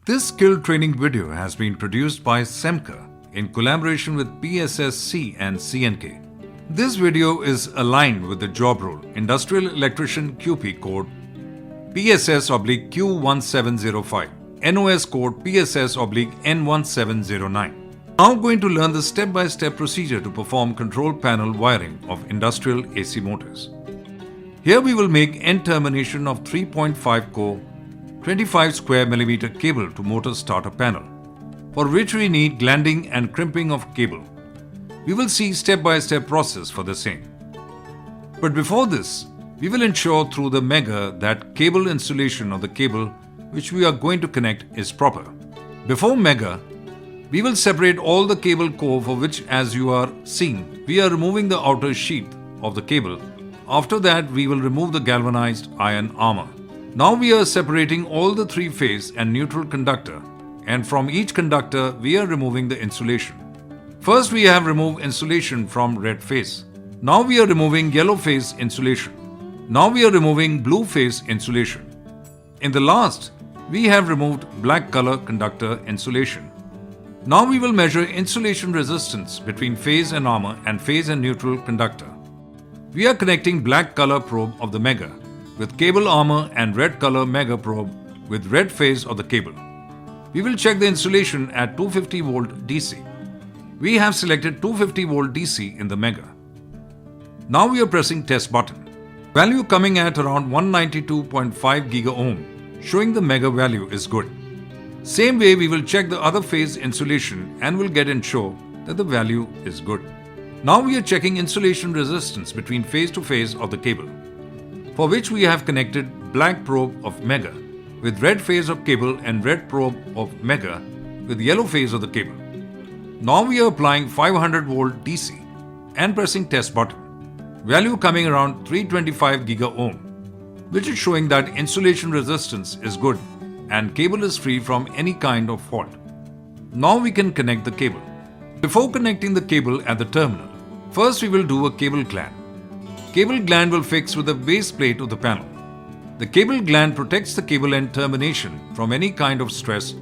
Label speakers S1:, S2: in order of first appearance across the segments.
S1: This skill training video has been produced by Semka in collaboration with PSSC and CNK. This video is aligned with the job role Industrial Electrician QP code PSS/Q1705, NOS code PSS/N1709. Now going to learn the step-by-step procedure to perform control panel wiring of industrial AC motors. Here we will make end termination of 3.5 core 25 square millimeter cable to motor starter panel, for which we need glanding and crimping of cable. We will see step-by-step process for the same. But before this, we will ensure through the Mega that cable insulation of the cable which we are going to connect is proper. Before Mega, we will separate all the cable core, for which, as you are seeing, we are removing the outer sheath of the cable. After that, we will remove the galvanized iron armor. Now we are separating all the three-phase and neutral conductor, and from each conductor we are removing the insulation. First we have removed insulation from red phase. Now we are removing yellow phase insulation. Now we are removing blue phase insulation. In the last, we have removed black color conductor insulation. Now we will measure insulation resistance between phase and armor and phase and neutral conductor. We are connecting black color probe of the Mega with cable armor and red color Mega probe with red phase of the cable. We will check the insulation at 250 volt DC. We have selected 250 volt DC in the Mega. Now we are pressing test button. Value coming at around 192.5 giga-ohm, showing the Mega value is good. Same way we will check the other phase insulation and will get ensure that the value is good. Now we are checking insulation resistance between phase to phase of the cable, for which we have connected black probe of Mega with red phase of cable and red probe of Mega with yellow phase of the cable. Now we are applying 500 volt DC and pressing test button. Value coming around 325 giga-ohm, which is showing that insulation resistance is good and cable is free from any kind of fault. Now we can connect the cable. Before connecting the cable at the terminal, first we will do a cable gland. Cable gland will fix with the base plate of the panel. The cable gland protects the cable end termination from any kind of stress,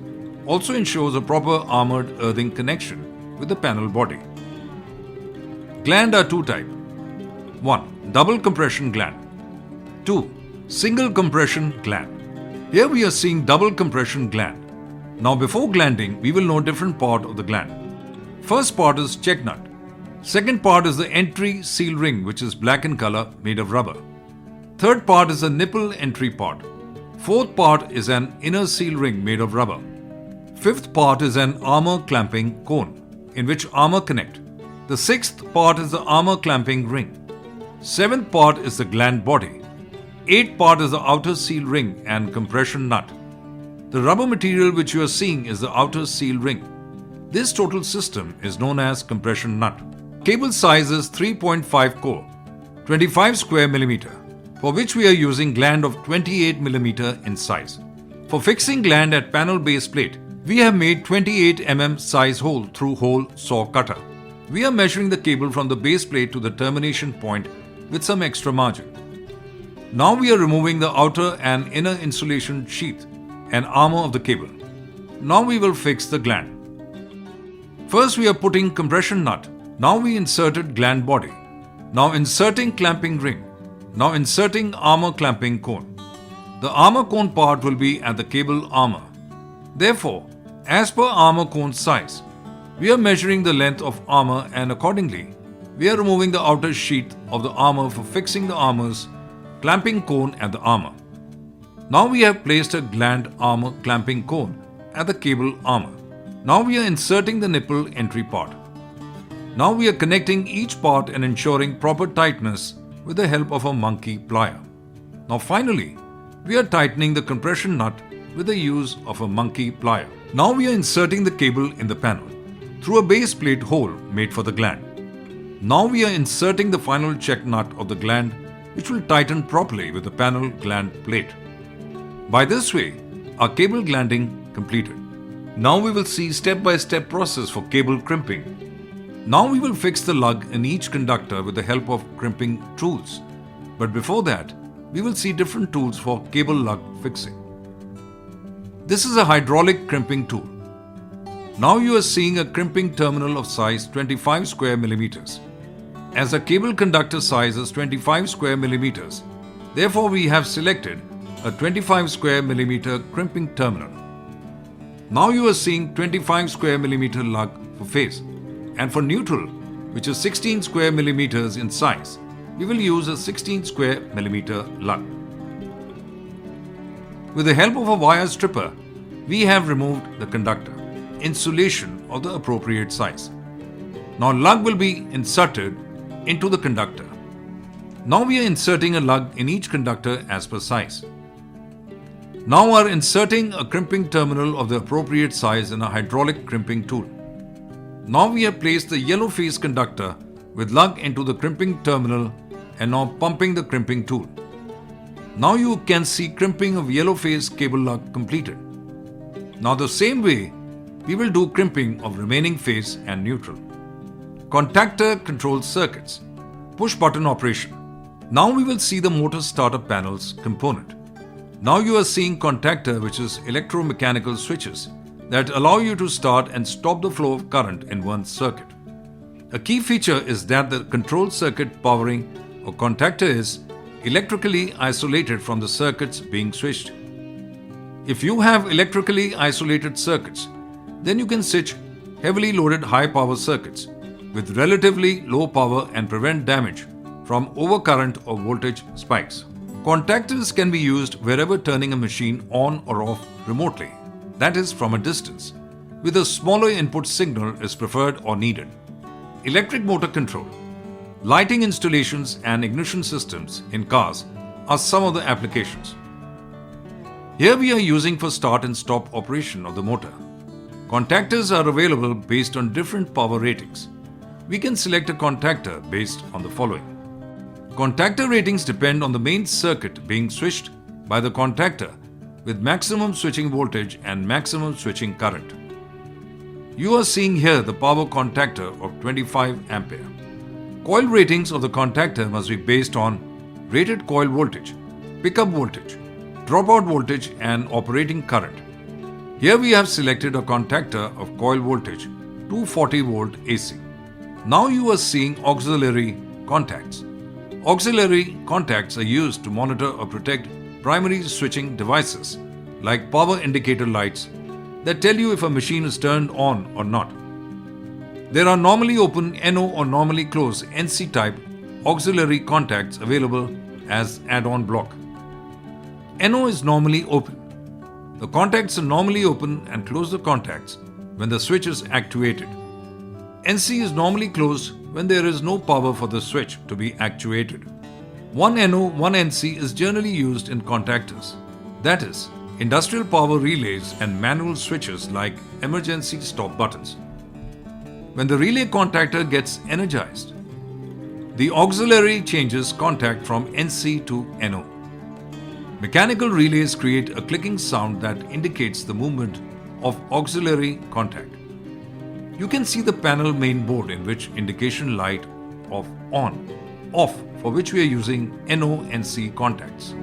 S1: also ensures a proper armored earthing connection with the panel body. Gland are two types. 1. Double compression gland. 2. Single compression gland. Here we are seeing double compression gland. Now before glanding, we will know different part of the gland. First part is check nut. Second part is the entry seal ring, which is black in color, made of rubber. Third part is the nipple entry part. Fourth part is an inner seal ring made of rubber. Fifth part is an armor clamping cone, in which armor connect. The sixth part is the armor clamping ring. Seventh part is the gland body. Eighth part is the outer seal ring and compression nut. The rubber material which you are seeing is the outer seal ring. This total system is known as compression nut. Cable size is 3.5 core, 25 square millimeter, for which we are using gland of 28 millimeter in size. For fixing gland at panel base plate, we have made 28 mm size hole through hole saw cutter. We are measuring the cable from the base plate to the termination point with some extra margin. Now we are removing the outer and inner insulation sheath and armor of the cable. Now we will fix the gland. First we are putting compression nut. Now we inserted gland body. Now inserting clamping ring. Now inserting armor clamping cone. The armor cone part will be at the cable armor. Therefore, as per armor cone size, we are measuring the length of armor and accordingly, we are removing the outer sheath of the armor for fixing the armor's clamping cone at the armor. Now we have placed a gland armor clamping cone at the cable armor. Now we are inserting the nipple entry part. Now we are connecting each part and ensuring proper tightness with the help of a monkey plier. Now finally, we are tightening the compression nut with the use of a monkey plier. Now we are inserting the cable in the panel through a base plate hole made for the gland. Now we are inserting the final check nut of the gland, which will tighten properly with the panel gland plate. By this way, our cable glanding completed. Now we will see step-by-step process for cable crimping. Now we will fix the lug in each conductor with the help of crimping tools. But before that, we will see different tools for cable lug fixing. This is a hydraulic crimping tool. Now you are seeing a crimping terminal of size 25 square millimeters. As the cable conductor size is 25 square millimeters, therefore we have selected a 25 square millimeter crimping terminal. Now you are seeing 25 square millimeter lug for phase, and for neutral, which is 16 square millimeters in size, we will use a 16 square millimeter lug. With the help of a wire stripper, we have removed the conductor insulation of the appropriate size. Now lug will be inserted into the conductor. Now we are inserting a lug in each conductor as per size. Now we are inserting a crimping terminal of the appropriate size in a hydraulic crimping tool. Now we have placed the yellow phase conductor with lug into the crimping terminal and now pumping the crimping tool. Now you can see crimping of yellow phase cable lug completed. Now the same way, we will do crimping of remaining phase and neutral. Contactor controls circuits. Push button operation. Now we will see the motor starter panels component. Now you are seeing contactor, which is electromechanical switches that allow you to start and stop the flow of current in one circuit. A key feature is that the control circuit powering a contactor is electrically isolated from the circuits being switched. If you have electrically isolated circuits, then you can switch heavily loaded high power circuits with relatively low power and prevent damage from overcurrent or voltage spikes. Contactors can be used wherever turning a machine on or off remotely, that is from a distance, with a smaller input signal is preferred or needed. Electric motor control, lighting installations and ignition systems in cars are some of the applications. Here we are using for start and stop operation of the motor. Contactors are available based on different power ratings. We can select a contactor based on the following. Contactor ratings depend on the main circuit being switched by the contactor with maximum switching voltage and maximum switching current. You are seeing here the power contactor of 25 ampere. Coil ratings of the contactor must be based on rated coil voltage, pickup voltage, dropout voltage and operating current. Here we have selected a contactor of coil voltage 240 volt AC. Now you are seeing auxiliary contacts. Auxiliary contacts are used to monitor or protect primary switching devices like power indicator lights that tell you if a machine is turned on or not. There are normally open NO or normally closed NC type auxiliary contacts available as add-on block. NO is normally open. The contacts are normally open and close the contacts when the switch is activated. NC is normally closed when there is no power for the switch to be actuated. One NO, one NC is generally used in contactors. That is, industrial power relays and manual switches like emergency stop buttons. When the relay contactor gets energized, the auxiliary changes contact from NC to NO. Mechanical relays create a clicking sound that indicates the movement of auxiliary contact. You can see the panel main board in which indication light of on, off, for which we are using NO-NC contacts.